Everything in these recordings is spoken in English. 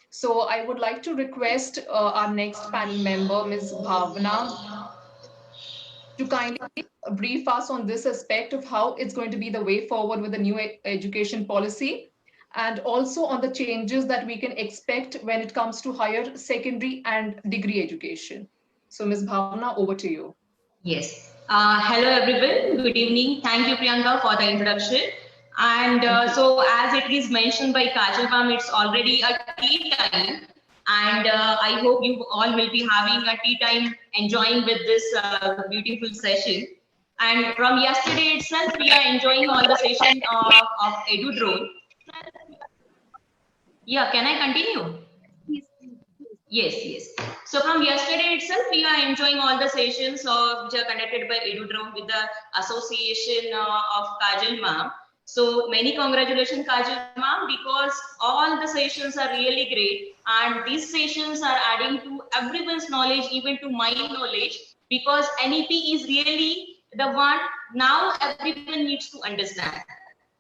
So I would like to request our next panel member, Ms. Bhavna, to kindly brief us on this aspect of how it's going to be the way forward with the new education policy, and also on the changes that we can expect when it comes to higher secondary and degree education. So, Ms. Bhavna, over to you. Yes. Hello everyone. Good evening. Thank you, Priyanka, for the introduction. And Thank you. so, as it is mentioned by Kajal ma'am, it's already a tea time, and I hope you all will be having a tea time, enjoying with this beautiful session. And from yesterday itself, we are enjoying all the session of EduDrone. Yeah, can I continue? Yes, yes. So from yesterday itself, we are enjoying all the sessions which are conducted by EduDrone with the association of Kajal ma'am. So many congratulations, Kajal ma'am, because all the sessions are really great, and these sessions are adding to everyone's knowledge, even to my knowledge, because NEP is really the one now everyone needs to understand.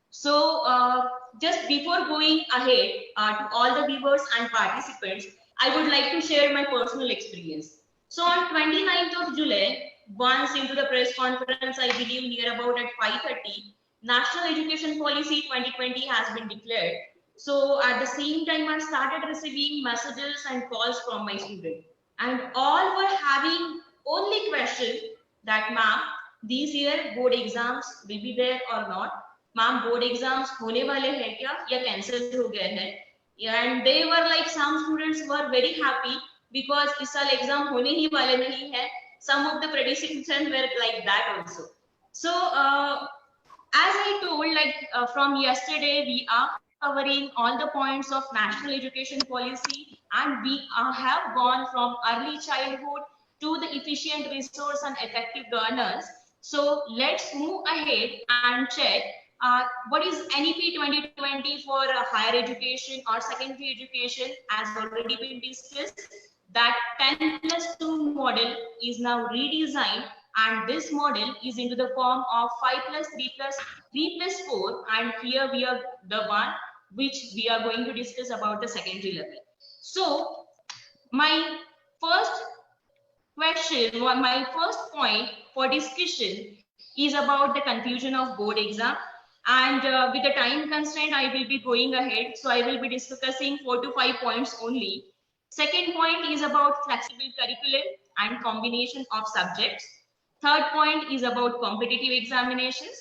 So, just before going ahead to all the viewers and participants, I would like to share my personal experience. So, on 29th of July, once into the press conference, I believe near about at 5:30, National Education Policy 2020 has been declared. So, at the same time, I started receiving messages and calls from my students, and all were having only question that, ma'am, this year board exams will be there or not? Ma'am board exams होने वाले हैं क्या या cancel हो गए हैं and they were like some students were very happy because इस साल एग्जाम होने ही वाले नहीं है some of the predictions were like that also so as I told from yesterday we are covering all the points of national education policy and we have gone from early childhood to the efficient resource and effective governance so let's move ahead and check what is NEP 2020 for higher education or secondary education as already been discussed that 10+2 model is now redesigned and this model is into the form of 5+3+3+4 and here we are the one which we are going to discuss about the secondary level. So my first question or my first point for discussion is about the confusion of board exam and with the time constraint I will be going ahead so I will be discussing 4 to 5 points only. Second point is about flexible curriculum and combination of subjects. Third point is about competitive examinations.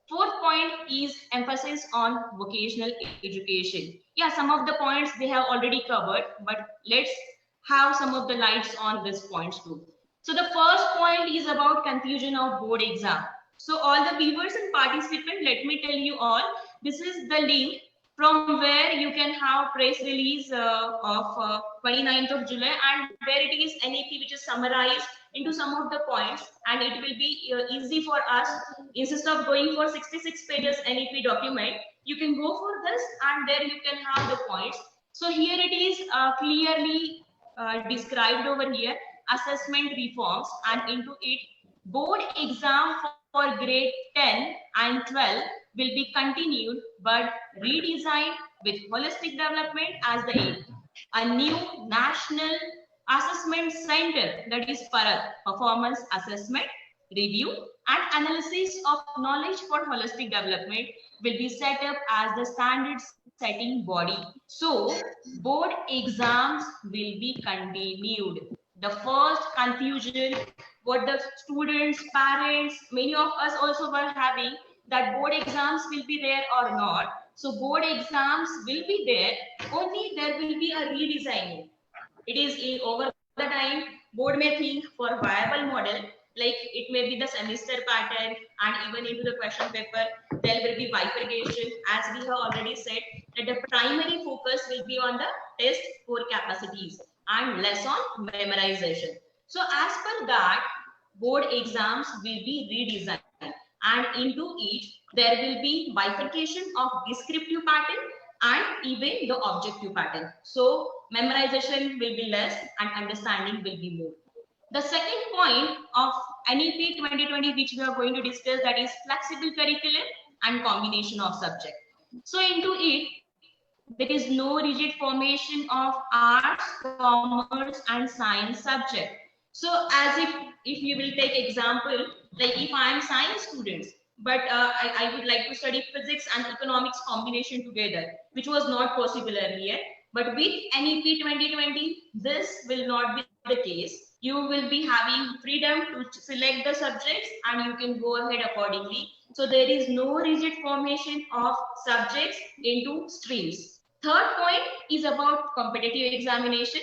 Fourth point is emphasis on vocational education. Yeah, some of the points they have already covered, but let's have some of the lights on these points too. So the first point is about confusion of board exam. So all the viewers and participants, let me tell you all, this is the link from where you can have press release of 29th of July and where it is NEP which is summarized into some of the points and it will be easy for us instead of going for 66 pages NEP document you can go for this and there you can have the points. So here it is clearly described over here assessment reforms and into it board exam for grade 10 and 12 will be continued but redesigned with holistic development as the aim. A new national assessment center that is PARAT, Performance Assessment, Review and Analysis of Knowledge for Holistic Development will be set up as the standard setting body. So, board exams will be continued. The first confusion what the students, parents, many of us also were having that board exams will be there or not. So board exams will be there, only there will be a redesigning. It is over the time board may think for viable model like it may be the semester pattern and even into the question paper there will be bifurcation as we have already said that the primary focus will be on the test core capacities and less on memorization. So as per that board exams will be redesigned and into it there will be bifurcation of descriptive pattern and even the objective pattern. So memorization will be less and understanding will be more. The second point of NEP 2020 which we are going to discuss that is flexible curriculum and combination of subject. So into it There is no rigid formation of arts, commerce, and science subject. So as if you will take example, like if I am science students, but I would like to study physics and economics combination together, which was not possible earlier. But with NEP 2020, this will not be the case. You will be having freedom to select the subjects and you can go ahead accordingly. So there is no rigid formation of subjects into streams. Third point is about competitive examination.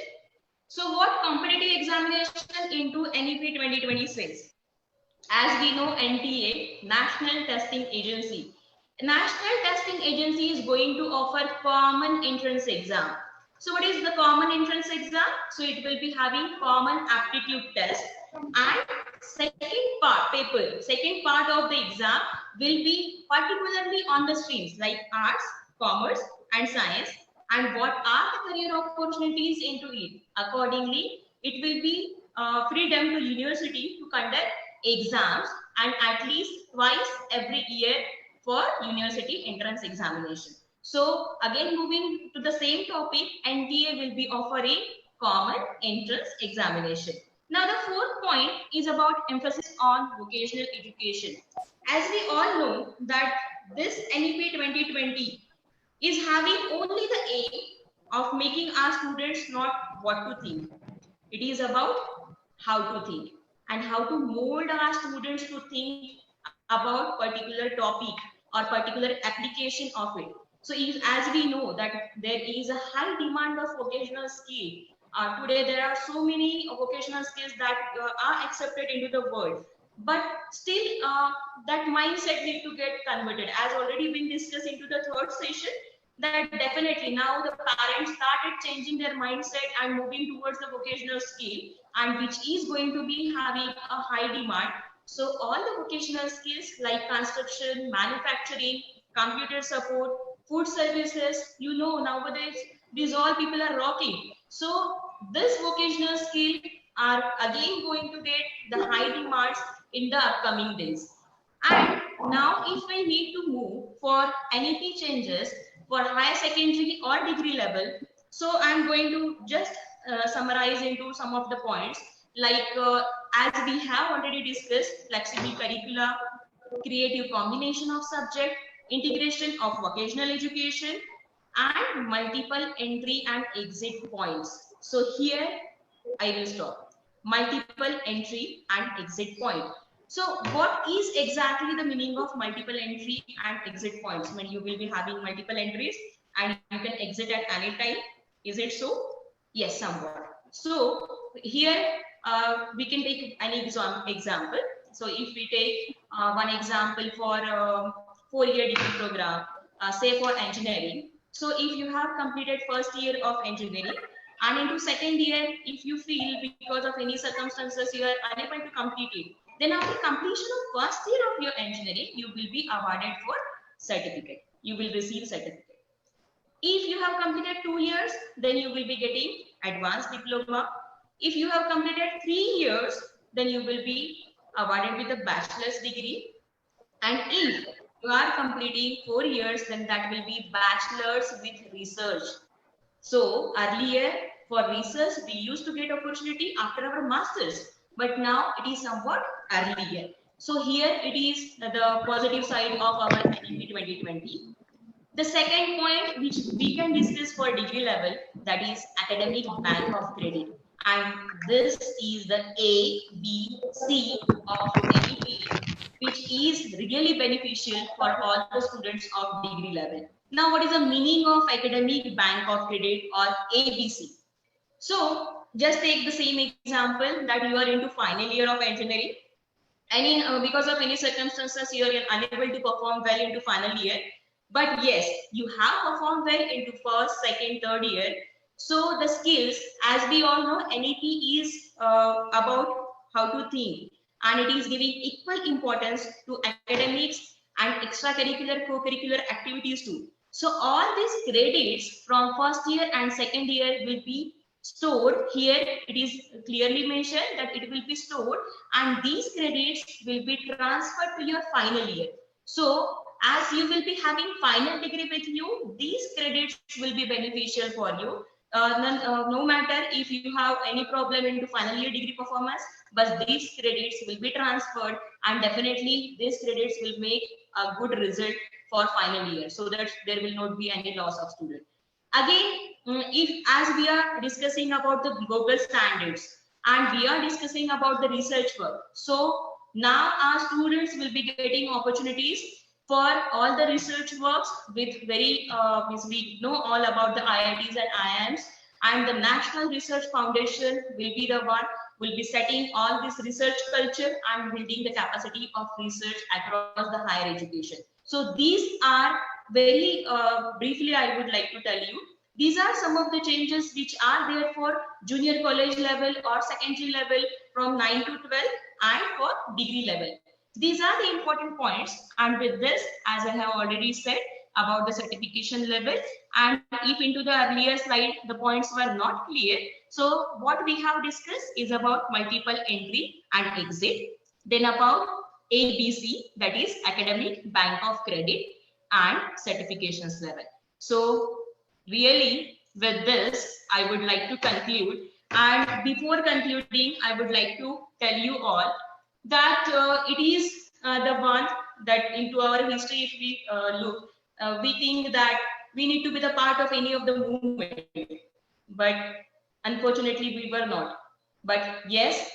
So what competitive examination into NEP 2026? As we know, NTA, National Testing Agency. National Testing Agency is going to offer common entrance exam. So what is the common entrance exam? So it will be having common aptitude test, and second part of the exam will be particularly on the streams like arts, commerce, and science, and what are the career opportunities into it. Accordingly, it will be freedom to university to conduct exams and at least twice every year for university entrance examination. So again, moving to the same topic, NTA will be offering common entrance examination. Now the fourth point is about emphasis on vocational education. As we all know that this NEP 2020 is having only the aim of making our students not what to think. It is about how to think and how to mold our students to think about particular topic or particular application of it. So as we know that there is a high demand of vocational skill. Today there are so many vocational skills that are accepted into the world. But still that mindset need to get converted. As already been discussed into the third session, that definitely now the parents started changing their mindset and moving towards the vocational skill, and which is going to be having a high demand. So all the vocational skills like construction, manufacturing, computer support, food services, you know, nowadays these all people are rocking. So this vocational skill are again going to get the high demands in the upcoming days. And now if we need to move for NEP changes for higher secondary or degree level, so I'm going to just summarize into some of the points, like as we have already discussed, flexible curricula, creative combination of subject, integration of vocational education, and multiple entry and exit points. So here I will stop. Multiple entry and exit point. So what is exactly the meaning of multiple entry and exit points? When you will be having multiple entries and you can exit at any time. Is it so? Yes, somewhat. So here we can take an example. So if we take one example for 4-year degree program, say for engineering. So if you have completed first year of engineering and into second year, if you feel because of any circumstances you are unable to complete it, then after completion of first year of your engineering, you will be awarded for certificate. You will receive certificate. If you have completed 2 years, then you will be getting advanced diploma. If you have completed 3 years, then you will be awarded with a bachelor's degree. And if you are completing 4 years, then that will be bachelor's with research. So earlier for research, we used to get opportunity after our masters, but now it is somewhat earlier. So here it is the positive side of our NEP 2020. The second point which we can discuss for degree level, that is academic bank of credit. And this is the A, B, C of NEP, which is really beneficial for all the students of degree level. Now, what is the meaning of academic bank of credit or ABC? So just take the same example that you are into final year of engineering. Because of any circumstances, you are unable to perform well into final year. But yes, you have performed well into first, second, third year. So the skills, as we all know, NEP is about how to think, and it is giving equal importance to academics and extracurricular, co-curricular activities too. So all these credits from first year and second year will be stored. Here it is clearly mentioned that it will be stored, and these credits will be transferred to your final year. So as you will be having final degree with you, these credits will be beneficial for you. No matter if you have any problem into final year degree performance, but these credits will be transferred, and definitely these credits will make a good result for final year, so that there will not be any loss of student. Again, if as we are discussing about the global standards and we are discussing about the research work, so now our students will be getting opportunities for all the research works with very we know all about the IITs and IIMs, and the National Research Foundation will be the one will be setting all this research culture and building the capacity of research across the higher education. So these are very briefly I would like to tell you. These are some of the changes which are there for junior college level or secondary level from 9 to 12 and for degree level. These are the important points, and with this, as I have already said about the certification level, and if into the earlier slide the points were not clear, so what we have discussed is about multiple entry and exit, then about ABC, that is academic bank of credit, and certifications level. So really with this I would like to conclude, and before concluding I would like to tell you all that it is the one that into our history if we look, we think that we need to be the part of any of the movement, but unfortunately we were not. But yes,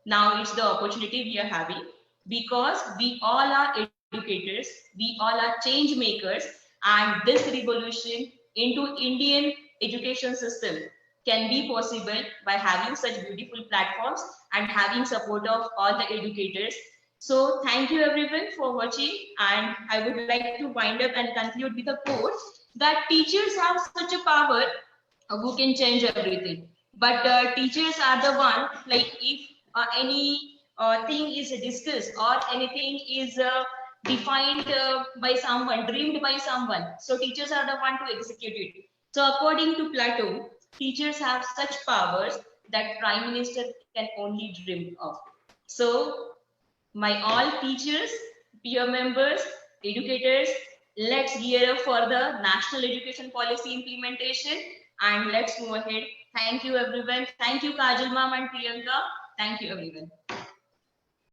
now it's the opportunity we are having, because we all are educators, we all are change makers, and this revolution into Indian education system can be possible by having such beautiful platforms and having support of all the educators. So thank you everyone for watching, and I would like to wind up and conclude with a quote that teachers have such a power who can change everything. But teachers are the one, like if any thing is discussed or anything is defined by someone, dreamed by someone, so teachers are the one to execute it. So according to Plato, teachers have such powers that Prime Minister can only dream of. So my all teachers, peer members, educators, let's gear up for the national education policy implementation, and let's move ahead. Thank you everyone. Thank you Kajal ma'am and Priyanka. Thank you everyone.